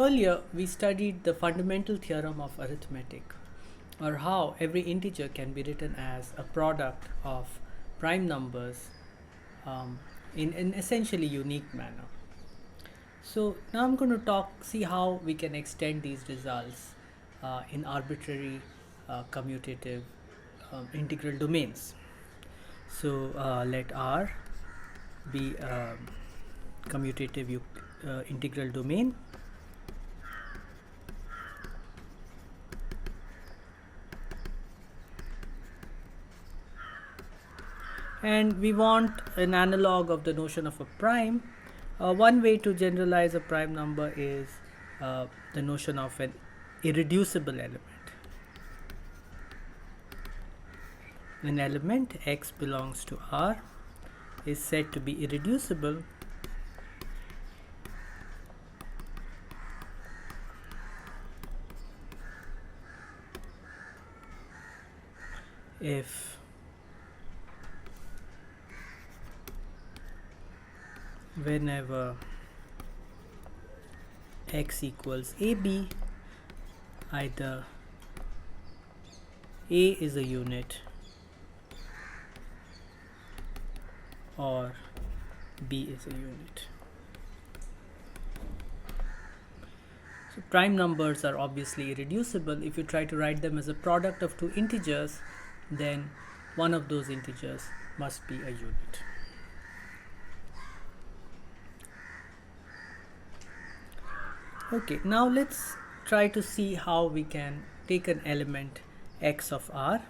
Earlier, we studied the fundamental theorem of arithmetic, or how every integer can be written as a product of prime numbers in an essentially unique manner. So now I'm going to see how we can extend these results in arbitrary commutative integral domains. So let R be a commutative integral domain. And we want an analog of the notion of a prime. One way to generalize a prime number is the notion of an irreducible element. An element x belongs to R is said to be irreducible if whenever x equals AB, either A is a unit or B is a unit. So prime numbers are obviously irreducible. If you try to write them as a product of two integers, then one of those integers must be a unit. Okay, now let's try to see how we can take an element x of R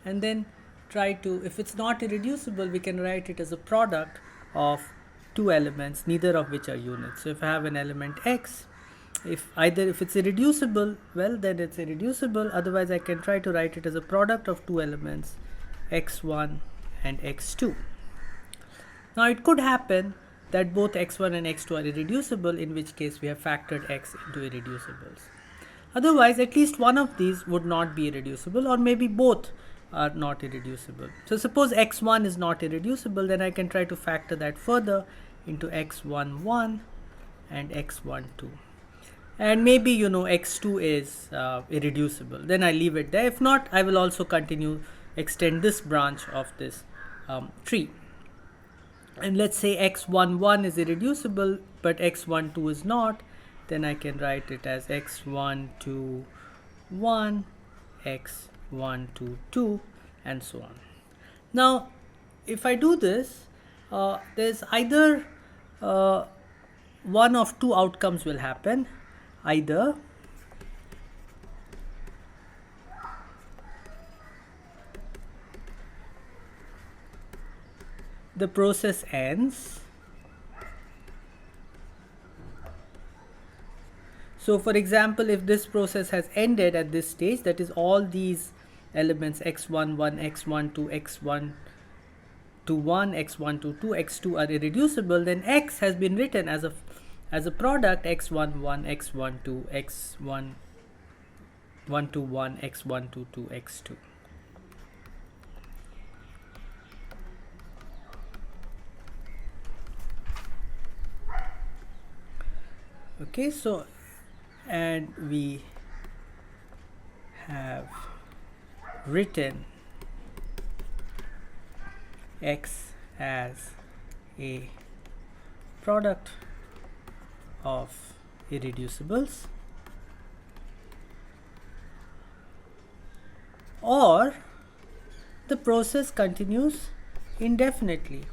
and then try to, if it's not irreducible, we can write it as a product of two elements, neither of which are units. So if I have an element x, if it's irreducible, well, then it's irreducible. Otherwise, I can try to write it as a product of two elements, x1 and x2. Now it could happen that both x1 and x2 are irreducible, in which case we have factored x into irreducibles. Otherwise, at least one of these would not be irreducible, or maybe both are not irreducible. So suppose x1 is not irreducible, then I can try to factor that further into x11 and x12. And maybe x2 is irreducible, then I leave it there. If not, I will also extend this branch of this tree. And let's say x11 is irreducible but x12 is not, then I can write it as x121, x122, and so on. Now if I do this, there's either one of two outcomes will happen. Either the process ends. So for example, if this process has ended at this stage, that is all these elements x11, x12, x121, x122, x2 are irreducible, then x has been written as a product x11, x12, x121, x122, x2. Okay, so and we have written x as a product of irreducibles, or the process continues indefinitely.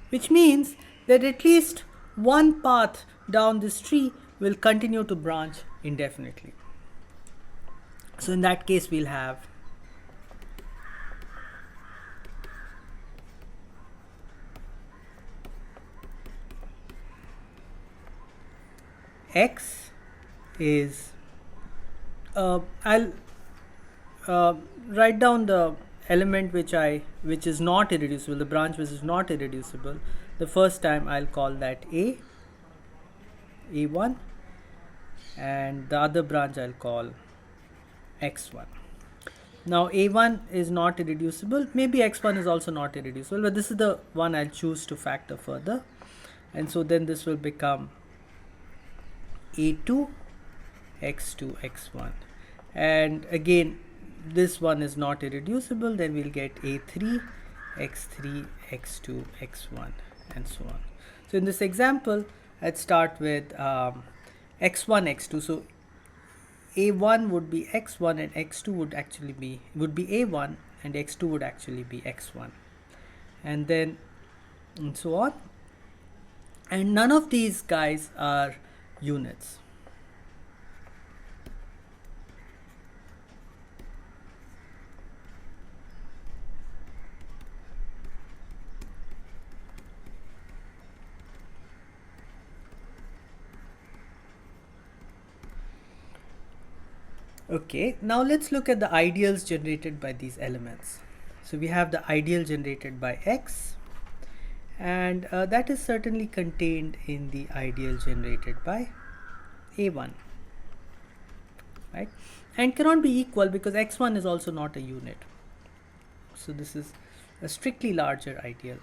Which means that at least one path down this tree will continue to branch indefinitely. So in that case, we'll have x is, I'll write down the element which is not irreducible, the branch which is not irreducible. The first time I'll call that A1, and the other branch I'll call x1. Now a1 is not irreducible, maybe x1 is also not irreducible, but this is the one I'll choose to factor further. And so then this will become a2 x2 x1, and again this one is not irreducible, then we'll get a3 x3 x2 x1 and so on. So in this example I'd start with x1 x2, so a1 would be x1 and x2 would actually be a1 and x2 would actually be x1, and then and so on, and none of these guys are units. Okay, now let's look at the ideals generated by these elements. So we have the ideal generated by x, and that is certainly contained in the ideal generated by a1, right? And cannot be equal because x1 is also not a unit. So this is a strictly larger ideal,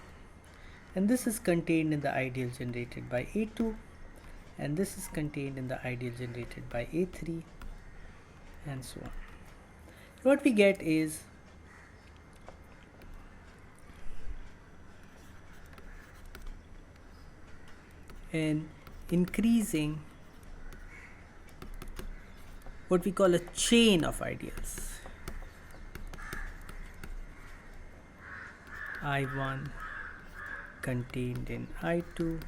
and this is contained in the ideal generated by a2, and this is contained in the ideal generated by a3, and so on. What we get is an increasing, what we call a chain of ideals. I1 contained in I2,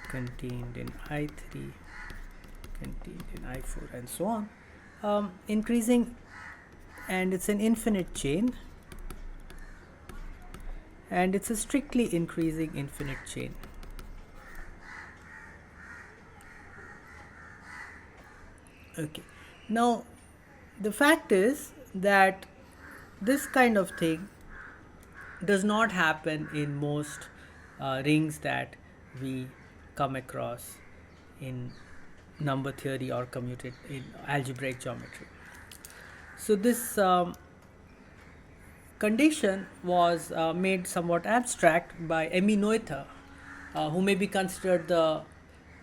contained in I3, contained in I4, and so on. Increasing, and it's an infinite chain, and it's a strictly increasing infinite chain. Okay, now the fact is that this kind of thing does not happen in most rings that we come across in number theory or commuted in algebraic geometry. So this condition was made somewhat abstract by Emmy Noether, who may be considered the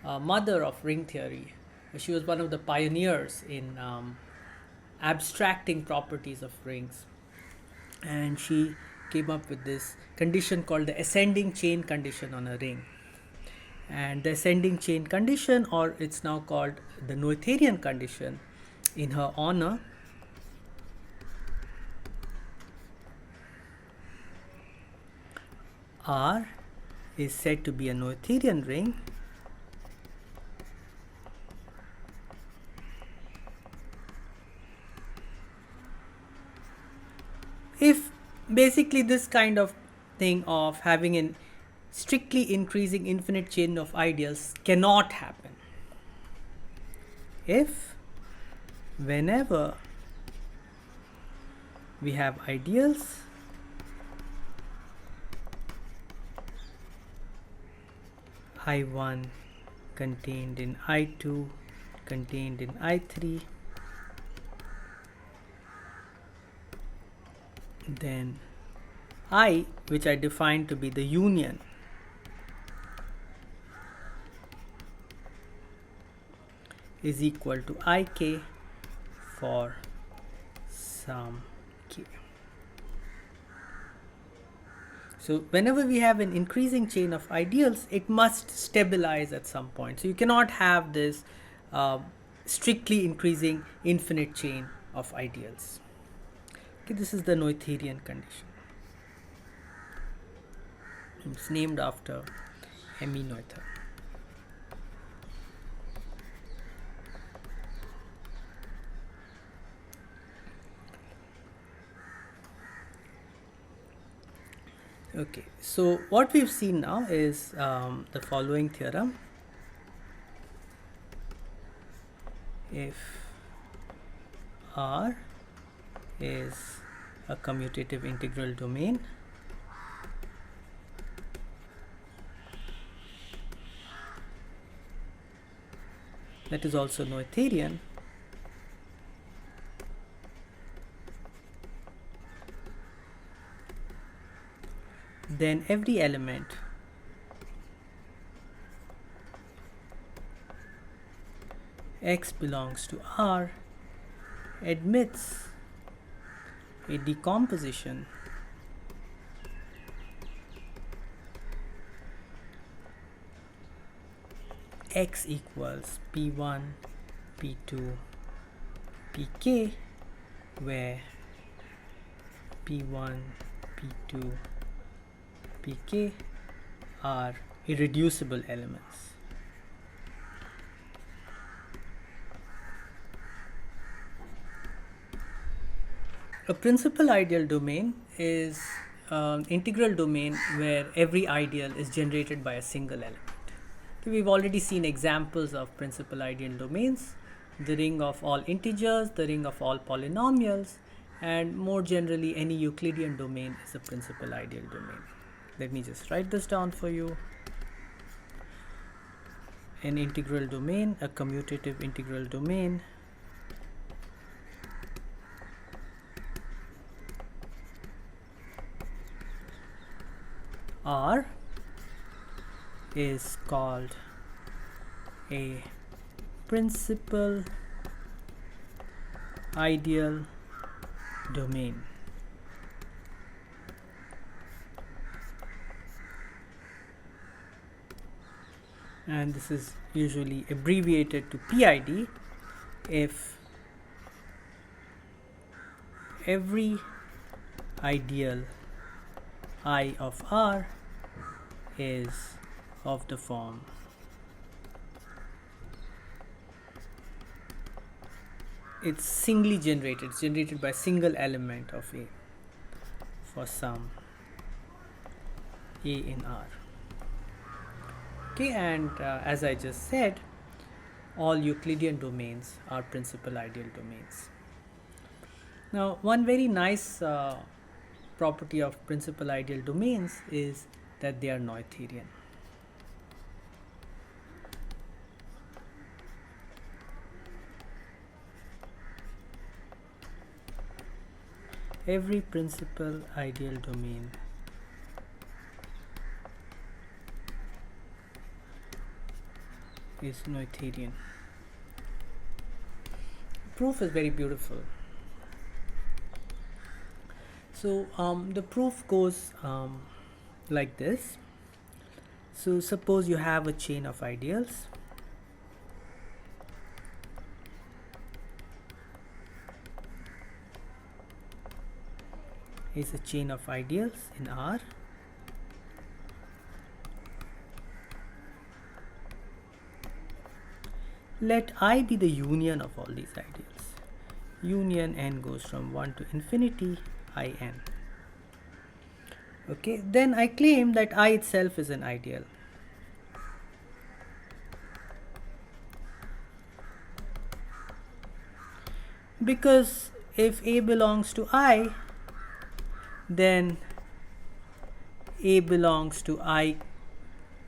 mother of ring theory. She was one of the pioneers in abstracting properties of rings, and she came up with this condition called the ascending chain condition on a ring. And the ascending chain condition, or it's now called the Noetherian condition in her honor, R is said to be a Noetherian ring if basically this kind of thing of having an strictly increasing infinite chain of ideals cannot happen. If whenever we have ideals I1 contained in I2, contained in I3, then I, which I define to be the union is equal to ik for some k. So whenever we have an increasing chain of ideals, it must stabilize at some point. So you cannot have this strictly increasing infinite chain of ideals. Okay, this is the Noetherian condition. It's named after Emmy Noether. Okay, so what we've seen now is the following theorem. If R is a commutative integral domain, that is also Noetherian, then every element X belongs to R admits a decomposition X equals P1, P2, Pk, where P1, P2, Pk are irreducible elements. A principal ideal domain is an integral domain where every ideal is generated by a single element. We've already seen examples of principal ideal domains: the ring of all integers, the ring of all polynomials, and more generally any Euclidean domain is a principal ideal domain. Let me just write this down for you. An integral domain, a commutative integral domain, R is called a principal ideal domain. And this is usually abbreviated to PID if every ideal I of R is of the form it's singly generated, it's generated by a single element of A for some A in R. Okay, and as I just said, all Euclidean domains are principal ideal domains. Now, one very nice property of principal ideal domains is that they are Noetherian. Every principal ideal domain is Noetherian. Proof is very beautiful. So the proof goes like this. So suppose you have a chain of ideals. Is a chain of ideals in R. Let I be the union of all these ideals. Union n goes from 1 to infinity, in. Okay, then I claim that I itself is an ideal. Because if A belongs to I, then A belongs to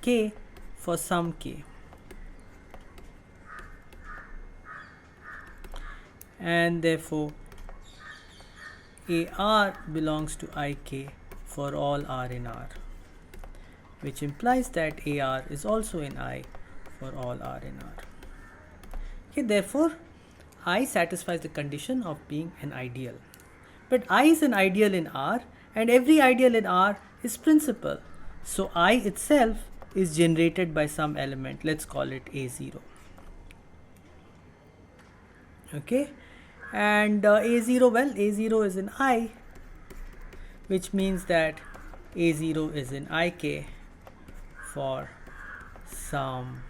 ik for some k. And therefore AR belongs to ik for all R in R, which implies that AR is also in I for all R in R. Okay, therefore I satisfies the condition of being an ideal. But I is an ideal in R, and every ideal in R is principal. So I itself is generated by some element. Let's call it A0. Okay, and A0, well, A0 is in I, which means that A0 is in ik for some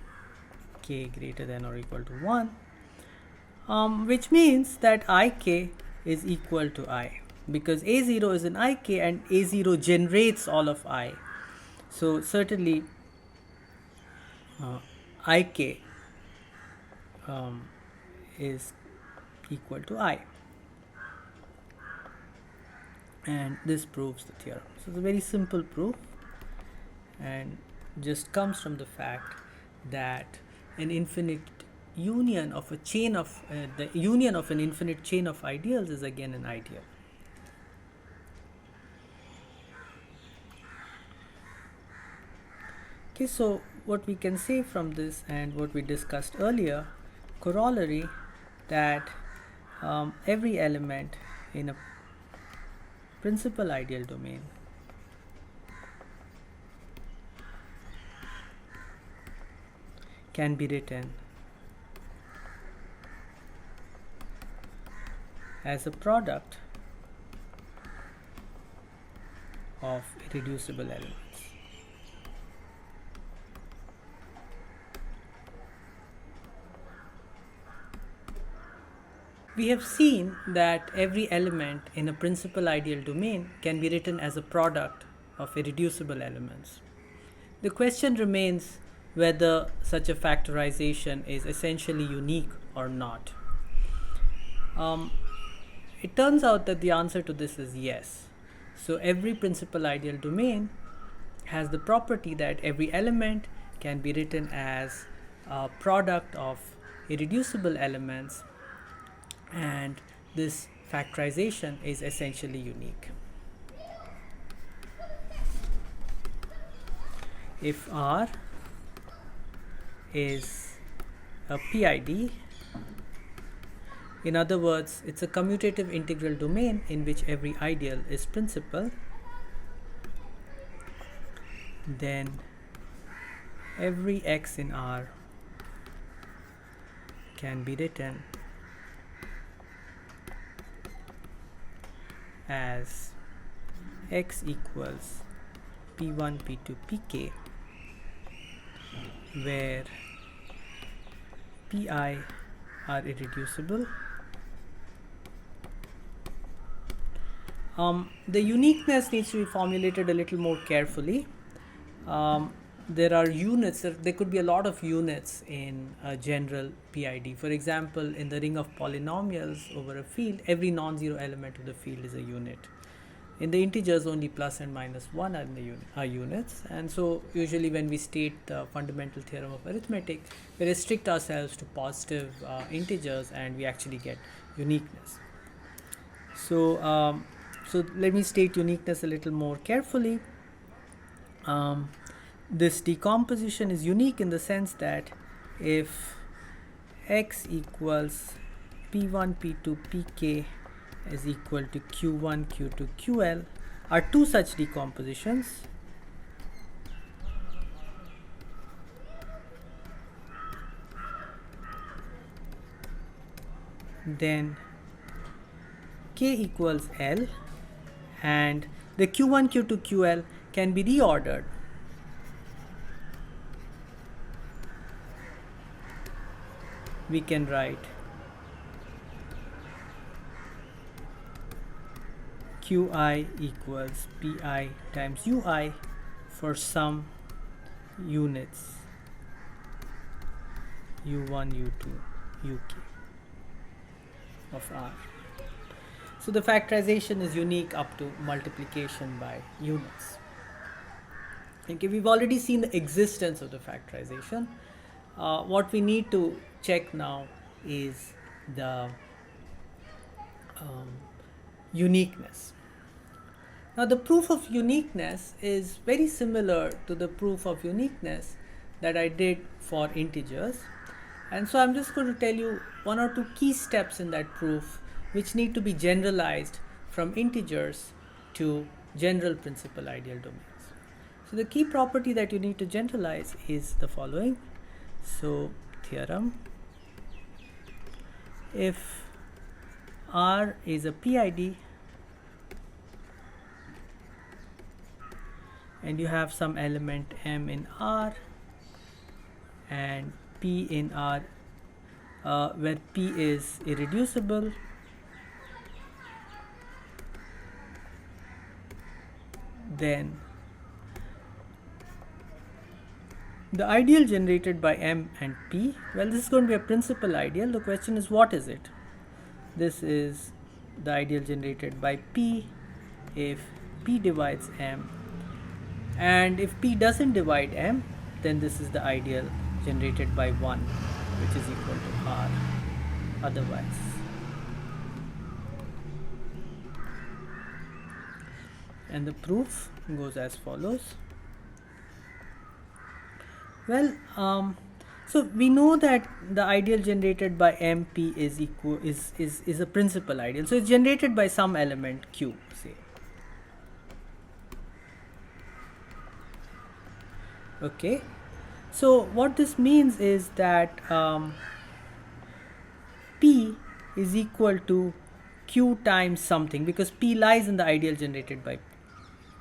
k greater than or equal to 1, which means that ik is equal to I, because A0 is in ik and A0 generates all of I. So certainly ik is equal to I, and this proves the theorem. So it's a very simple proof and just comes from the fact that an infinite union of a chain of the union of an infinite chain of ideals is again an ideal. Okay, so what we can say from this and what we discussed earlier, corollary, that every element in a principal ideal domain can be written as a product of irreducible elements. We have seen that every element in a principal ideal domain can be written as a product of irreducible elements. The question remains whether such a factorization is essentially unique or not. It turns out that the answer to this is yes. So every principal ideal domain has the property that every element can be written as a product of irreducible elements, and this factorization is essentially unique. If R is a PID, in other words, it's a commutative integral domain in which every ideal is principal, then every x in R can be written as x equals p1, p2, pk, where pi are irreducible. The uniqueness needs to be formulated a little more carefully. There are units, there could be a lot of units in a general PID. For example, in the ring of polynomials over a field, every non-zero element of the field is a unit. In the integers, only plus and minus 1 are units, and so usually when we state the fundamental theorem of arithmetic, we restrict ourselves to positive integers and we actually get uniqueness. So let me state uniqueness a little more carefully. This decomposition is unique in the sense that if x equals p1, p2, pk is equal to q1, q2, ql are two such decompositions, then k equals L, and the q1, q2, ql can be reordered we can write qi equals pi times ui for some units u1, u2, uk of R. So the factorization is unique up to multiplication by units. Okay, we've already seen the existence of the factorization. What we need to check now is the uniqueness. Now the proof of uniqueness is very similar to the proof of uniqueness that I did for integers, and so I'm just going to tell you one or two key steps in that proof which need to be generalized from integers to general principal ideal domains. So the key property that you need to generalize is the following. So theorem, if R is a PID and you have some element m in R and p in R where p is irreducible, then the ideal generated by m and p, well, this is going to be a principal ideal. The question is, what is it? This is the ideal generated by p if p divides m, and if p doesn't divide m, then this is the ideal generated by 1, which is equal to R otherwise. And the proof goes as follows. Well, so we know that the ideal generated by MP is a principal ideal. So it's generated by some element Q, say. Okay. So what this means is that P is equal to Q times something, because P lies in the ideal generated by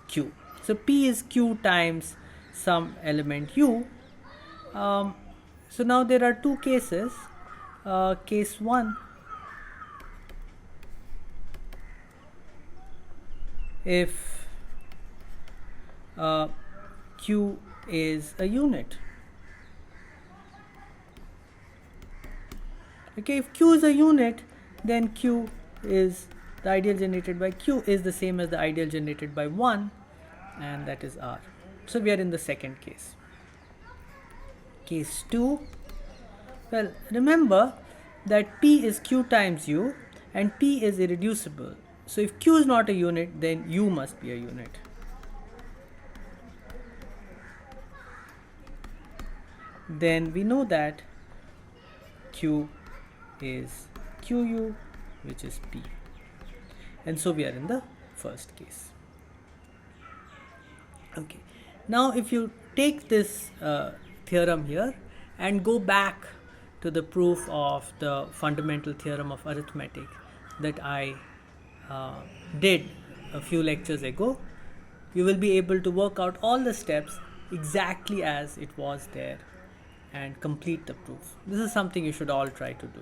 Q. So P is Q times some element U. So now there are two cases. Case 1, if Q is a unit. Okay, if Q is a unit, then Q is the ideal generated by Q is the same as the ideal generated by 1, and that is R. So we are in the second case. Case 2, well, remember that P is Q times U and P is irreducible. So if Q is not a unit, then U must be a unit. Then we know that Q is QU, which is P. And so we are in the first case. Okay. Now if you take this theorem here and go back to the proof of the fundamental theorem of arithmetic that I did a few lectures ago, you will be able to work out all the steps exactly as it was there and complete the proof. This is something you should all try to do.